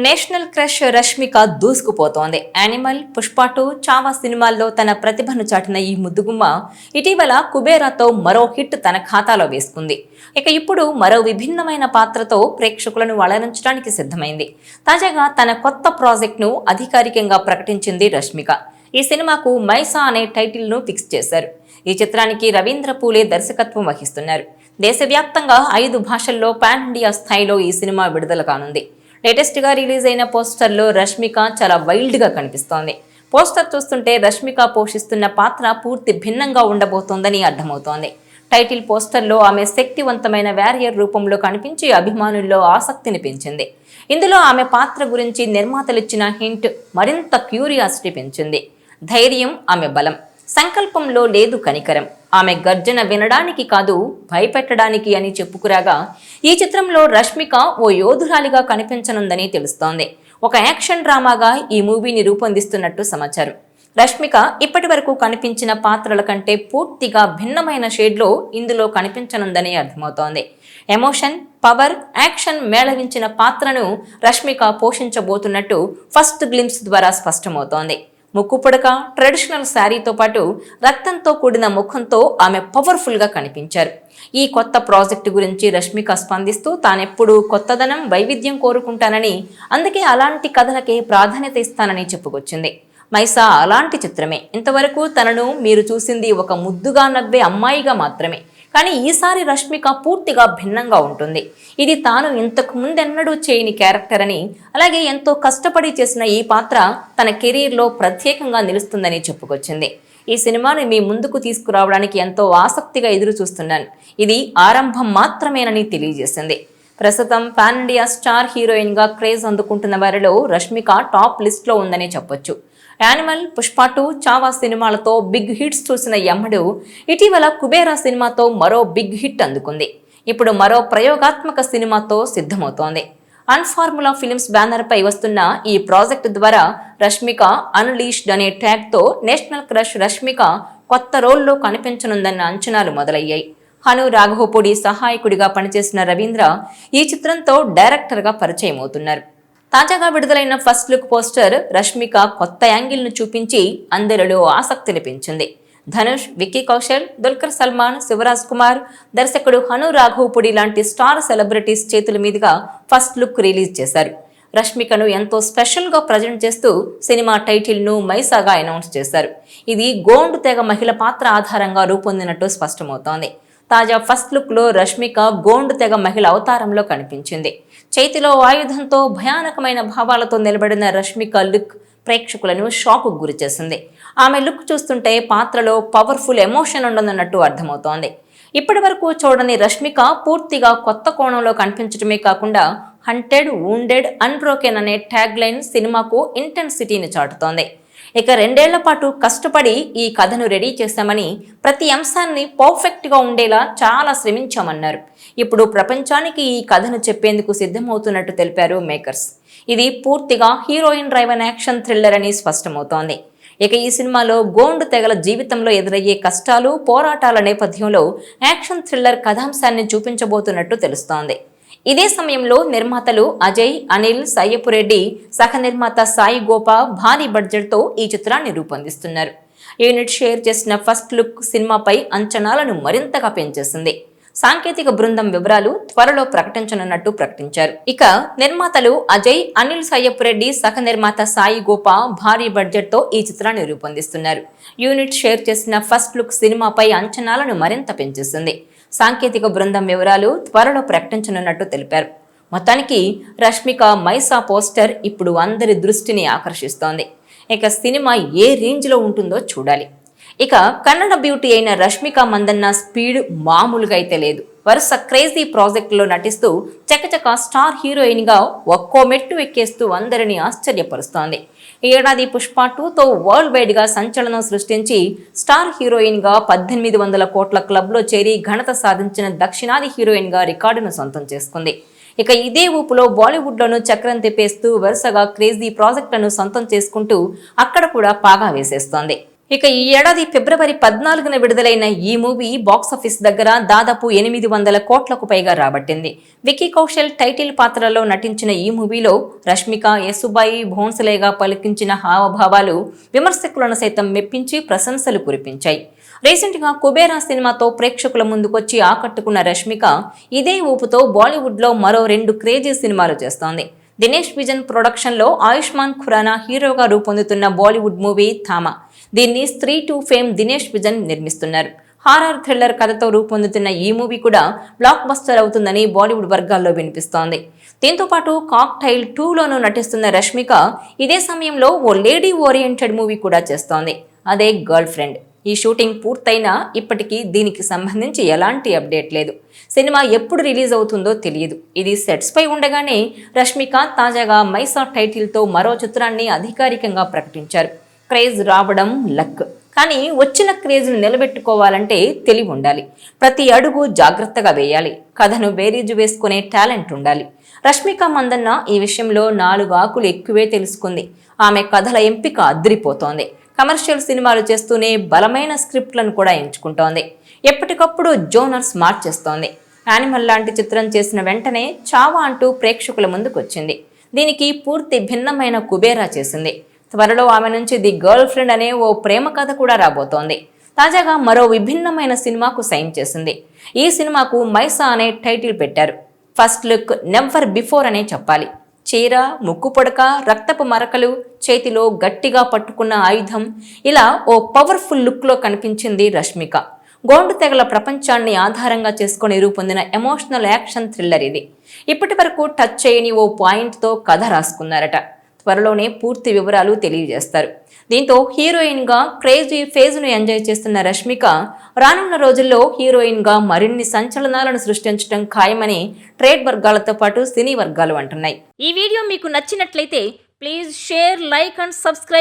National crush Rashmika దూసుకుపోతోంది. యానిమల్, పుష్ప 2, చావా సినిమాల్లో తన ప్రతిభను చాటిన ఈ ముద్దుగుమ్మ ఇటీవల కుబేరాతో మరో హిట్ తన ఖాతాలో వేసుకుంది. ఇప్పుడు మరో విభిన్నమైన పాత్రతో ప్రేక్షకులను అలరించడానికి సిద్ధమైంది. తాజాగా తన కొత్త ప్రాజెక్ట్ను అధికారికంగా ప్రకటించింది రష్మిక. ఈ సినిమాకు మైసా అనే టైటిల్ను ఫిక్స్ చేశారు. ఈ చిత్రానికి రవీంద్ర పూలే దర్శకత్వం వహిస్తున్నారు. దేశవ్యాప్తంగా 5 భాషల్లో పాన్ ఇండియా స్థాయిలో ఈ సినిమా విడుదల కానుంది. లేటెస్ట్ గా రిలీజ్ అయిన పోస్టర్ లో రష్మిక చాలా వైల్డ్ గా కనిపిస్తోంది. పోస్టర్ చూస్తుంటే రష్మిక పోషిస్తున్న పాత్ర పూర్తి భిన్నంగా ఉండబోతోందని అర్థమవుతోంది. టైటిల్ పోస్టర్ లో ఆమె శక్తివంతమైన వారియర్ రూపంలో కనిపించి అభిమానుల్లో ఆసక్తిని పెంచింది. ఇందులో ఆమె పాత్ర గురించి నిర్మాతలిచ్చిన హింట్ మరింత క్యూరియాసిటీ పెంచింది. ధైర్యం ఆమె బలం, సంకల్పంలో లేదు కనికరం. ఆమె గర్జన వినడానికి కాదు, భయపెట్టడానికి అని చెప్పుకురాగా ఈ చిత్రంలో రష్మిక ఓ యోధురాలిగా కనిపించనుందని తెలుస్తోంది. ఒక యాక్షన్ డ్రామాగా ఈ మూవీని రూపొందిస్తున్నట్టు సమాచారం. రష్మిక ఇప్పటి వరకు కనిపించిన పాత్రల కంటే పూర్తిగా భిన్నమైన షేడ్లో ఇందులో కనిపించనుందని అర్థమవుతోంది. ఎమోషన్, పవర్, యాక్షన్ మేళవించిన పాత్రను రష్మిక పోషించబోతున్నట్టు ఫస్ట్ గ్లింప్స్ ద్వారా స్పష్టమవుతోంది. ముక్కు పుడక, ట్రెడిషనల్ శారీతో పాటు రక్తంతో కూడిన ముఖంతో ఆమె పవర్ఫుల్ గా కనిపించారు. ఈ కొత్త ప్రాజెక్టు గురించి రష్మిక స్పందిస్తూ తానెప్పుడు కొత్తదనం, వైవిధ్యం కోరుకుంటానని, అందుకే అలాంటి కథలకే ప్రాధాన్యత ఇస్తానని చెప్పుకొచ్చింది. మైసా అలాంటి చిత్రమే. ఇంతవరకు తనను మీరు చూసింది ఒక ముద్దుగా నవ్వే అమ్మాయిగా మాత్రమే. కానీ ఈసారి రష్మిక పూర్తిగా భిన్నంగా ఉంటుంది. ఇది తాను ఇంతకు ముందెన్నడూ చేయని క్యారెక్టర్ అని, అలాగే ఎంతో కష్టపడి చేసిన ఈ పాత్ర తన కెరీర్లో ప్రత్యేకంగా నిలుస్తుందని చెప్పుకొచ్చింది. ఈ సినిమాని మీ ముందుకు తీసుకురావడానికి ఎంతో ఆసక్తిగా ఎదురు చూస్తున్నాను. ఇది ఆరంభం మాత్రమేనని తెలియజేసింది. ప్రస్తుతం పాన్ ఇండియా స్టార్ హీరోయిన్ గా క్రేజ్ అందుకుంటున్న వారిలో రష్మిక టాప్ లిస్ట్ లో ఉందని చెప్పొచ్చు. యానిమల్, పుష్ప 2, చావా సినిమాలతో బిగ్ హిట్స్ చూసిన యమ్మడు ఇటీవల కుబేరా సినిమాతో మరో బిగ్ హిట్ అందుకుంది. ఇప్పుడు మరో ప్రయోగాత్మక సినిమాతో సిద్ధమవుతోంది. అన్ఫార్ములా ఫిల్మ్స్ బ్యానర్ పై వస్తున్న ఈ ప్రాజెక్టు ద్వారా రష్మిక అన్లీష్డ్ అనే ట్యాగ్ తో నేషనల్ క్రష్ రష్మిక కొత్త రోల్లో కనిపించనుందన్న అంచనాలు మొదలయ్యాయి. హను రాఘవపూడి సహాయకుడిగా పనిచేసిన రవీంద్ర ఈ చిత్రంతో డైరెక్టర్గా పరిచయం అవుతున్నారు. తాజాగా విడుదలైన ఫస్ట్ లుక్ పోస్టర్ రష్మిక కొత్త యాంగిల్ ను చూపించి అందరిలో ఆసక్తిని పెంచింది. ధనుష్, విక్కీ కౌశల్, దుల్కర్ సల్మాన్, శివరాజ్ కుమార్, దర్శకుడు హను రాఘవపూడి లాంటి స్టార్ సెలబ్రిటీస్ చేతుల మీదుగా ఫస్ట్ లుక్ రిలీజ్ చేశారు. రష్మికను ఎంతో స్పెషల్ గా ప్రజెంట్ చేస్తూ సినిమా టైటిల్ ను మైసాగా అనౌన్స్ చేశారు. ఇది గోండు తెగ మహిళ పాత్ర ఆధారంగా రూపొందినట్టు స్పష్టమవుతోంది. తాజా ఫస్ట్ లుక్ లో రష్మిక గోండు తెగ మహిళ అవతారంలో కనిపించింది. చేతిలో ఆయుధంతో భయానకమైన భావాలతో నిలబడిన రష్మిక లుక్ ప్రేక్షకులను షాక్ గురి చేసింది. ఆమె లుక్ చూస్తుంటే పాత్రలో పవర్ఫుల్ ఎమోషన్ ఉండదన్నట్టు అర్థమవుతోంది. ఇప్పటి వరకు చూడని రష్మిక పూర్తిగా కొత్త కోణంలో కనిపించడమే కాకుండా హంటెడ్, వూండెడ్, అన్బ్రోకెన్ అనే ట్యాగ్ లైన్ సినిమాకు ఇంటెన్సిటీని చాటుతోంది. 2 ఏళ్ల పాటు కష్టపడి ఈ కథను రెడీ చేశామని, ప్రతి అంశాన్ని పర్ఫెక్ట్ గా ఉండేలా చాలా శ్రమించామన్నారు. ఇప్పుడు ప్రపంచానికి ఈ కథను చెప్పేందుకు సిద్ధమవుతున్నట్టు తెలిపారు మేకర్స్. ఇది పూర్తిగా హీరోయిన్ డ్రైవన్ యాక్షన్ థ్రిల్లర్ అని స్పష్టమవుతోంది. ఈ సినిమాలో గోండు తెగల జీవితంలో ఎదురయ్యే కష్టాలు, పోరాటాల నేపథ్యంలో యాక్షన్ థ్రిల్లర్ కథాంశాన్ని చూపించబోతున్నట్టు తెలుస్తోంది. ఇదే సమయంలో నిర్మాతలు అజయ్, అనిల్, సయ్యపురెడ్డి, సహ నిర్మాత సాయి గోపా భారీ బడ్జెట్ తో ఈ చిత్రాన్ని రూపొందిస్తున్నారు. యూనిట్ షేర్ చేసిన ఫస్ట్ లుక్ సినిమాపై అంచనాలను మరింతగా పెంచేసింది. సాంకేతిక బృందం వివరాలు త్వరలో ప్రకటించనున్నట్టు ప్రకటించారు. నిర్మాతలు అజయ్, అనిల్, సయ్యపురెడ్డి, సహ నిర్మాత సాయి గోపా భారీ బడ్జెట్ తో ఈ చిత్రాన్ని రూపొందిస్తున్నారు. యూనిట్ షేర్ చేసిన ఫస్ట్ లుక్ సినిమాపై అంచనాలను మరింత పెంచేసింది. సాంకేతిక బృందం వివరాలు త్వరలో ప్రకటించనున్నట్టు తెలిపారు. మొత్తానికి రష్మిక మైసా పోస్టర్ ఇప్పుడు అందరి దృష్టిని ఆకర్షిస్తోంది. సినిమా ఏ రేంజ్ లో ఉంటుందో చూడాలి. కన్నడ బ్యూటీ అయిన రష్మిక మందన్న స్పీడ్ మామూలుగా అయితే లేదు. వరుస క్రేజీ ప్రాజెక్టులో నటిస్తూ చకచక స్టార్ హీరోయిన్ గా ఒక్కో మెట్టు ఎక్కేస్తూ అందరినీ ఆశ్చర్యపరుస్తోంది. ఈ ఏడాది పుష్ప 2తో వరల్డ్ వైడ్ గా సంచలనం సృష్టించి స్టార్ హీరోయిన్ గా 1800 కోట్ల క్లబ్ లో చేరి ఘనత సాధించిన దక్షిణాది హీరోయిన్ గా రికార్డును సొంతం చేసుకుంది. ఇదే ఊపులో బాలీవుడ్ లోనూ చక్రం తిప్పేస్తూ వరుసగా క్రేజీ ప్రాజెక్టులను సొంతం చేసుకుంటూ అక్కడ కూడా పాగా వేసేస్తోంది. ఇక ఈ ఏడాది ఫిబ్రవరి 14న విడుదలైన ఈ మూవీ బాక్సాఫీస్ దగ్గర దాదాపు 800 కోట్లకు పైగా రాబట్టింది. విక్కీ కౌశల్ టైటిల్ పాత్రలో నటించిన ఈ మూవీలో రష్మిక, యేసుబాయి, భోన్సలేగా పలికించిన హావభావాలు విమర్శకులను సైతం మెప్పించి ప్రశంసలు కురిపించాయి. రీసెంట్ గా కుబేరా సినిమాతో ప్రేక్షకుల ముందుకొచ్చి ఆకట్టుకున్న రష్మిక ఇదే ఊపుతో బాలీవుడ్ లో మరో 2 క్రేజీ సినిమాలు చేస్తోంది. దినేష్ విజన్ ప్రొడక్షన్ లో ఆయుష్మాన్ ఖురానా హీరోగా రూపొందుతున్న బాలీవుడ్ మూవీ థామా. దీన్ని స్త్రీ టు ఫేమ్ దినేష్ విజన్ నిర్మిస్తున్నారు. హారర్ థ్రిల్లర్ కథతో రూపొందుతున్న ఈ మూవీ కూడా బ్లాక్ బస్టర్ అవుతుందని బాలీవుడ్ వర్గాల్లో వినిపిస్తోంది. దీంతో పాటు కాక్టైల్ 2లోనూ నటిస్తున్న రష్మిక ఇదే సమయంలో ఓ లేడీ ఓరియంటెడ్ మూవీ కూడా చేస్తోంది. అదే గర్ల్ ఫ్రెండ్. ఈ షూటింగ్ పూర్తయినా ఇప్పటికీ దీనికి సంబంధించి ఎలాంటి అప్డేట్ లేదు. సినిమా ఎప్పుడు రిలీజ్ అవుతుందో తెలియదు. ఇది సెట్స్ పై ఉండగానే రష్మిక తాజాగా మైసా టైటిల్తో మరో చిత్రాన్ని అధికారికంగా ప్రకటించారు. క్రేజ్ రావడం లక్, కానీ వచ్చిన క్రేజ్ను నిలబెట్టుకోవాలంటే తెలివి ఉండాలి. ప్రతి అడుగు జాగ్రత్తగా వేయాలి. కథను బేరీజు వేసుకునే టాలెంట్ ఉండాలి. రష్మిక మందన్న ఈ విషయంలో 4 ఆకులు ఎక్కువే తెలుసుకుంది. ఆమె కథల ఎంపిక అదిరిపోతోంది. కమర్షియల్ సినిమాలు చేస్తూనే బలమైన స్క్రిప్ట్లను కూడా ఎంచుకుంటోంది. ఎప్పటికప్పుడు జోనర్స్ మార్చేస్తోంది. యానిమల్ లాంటి చిత్రం చేసిన వెంటనే చావా అంటూ ప్రేక్షకుల ముందుకొచ్చింది. దీనికి పూర్తి భిన్నమైన కుబేరా చేసింది. త్వరలో ఆమె నుంచి ది గర్ల్ ఫ్రెండ్ అనే ఓ ప్రేమ కథ కూడా రాబోతోంది. తాజాగా మరో విభిన్నమైన సినిమాకు సైన్ చేసింది. ఈ సినిమాకు మైసా అనే టైటిల్ పెట్టారు. ఫస్ట్ లుక్ నెవర్ బిఫోర్ అనే చెప్పాలి. చీర, ముక్కు పొడక, రక్తపు మరకలు, చేతిలో గట్టిగా పట్టుకున్న ఆయుధం, ఇలా ఓ పవర్ఫుల్ లుక్లో కనిపించింది రష్మిక. గోండు తెగల ప్రపంచాన్ని ఆధారంగా చేసుకుని రూపొందిన ఎమోషనల్ యాక్షన్ థ్రిల్లర్ ఇది. ఇప్పటి వరకు టచ్ చేయని ఓ పాయింట్తో కథ రాసుకున్నారట. త్వరలోనే పూర్తి వివరాలు తెలియజేస్తారు. దీంతో హీరోయిన్గా క్రేజీ ఫేజ్ను ఎంజాయ్ చేస్తున్న రష్మిక రానున్న రోజుల్లో హీరోయిన్గా మరిన్ని సంచలనాలను సృష్టించడం ఖాయమని ట్రేడ్ వర్గాలతో పాటు సినీ వర్గాలు అంటున్నాయి. ఈ వీడియో మీకు నచ్చినట్లయితే please share, like and subscribe.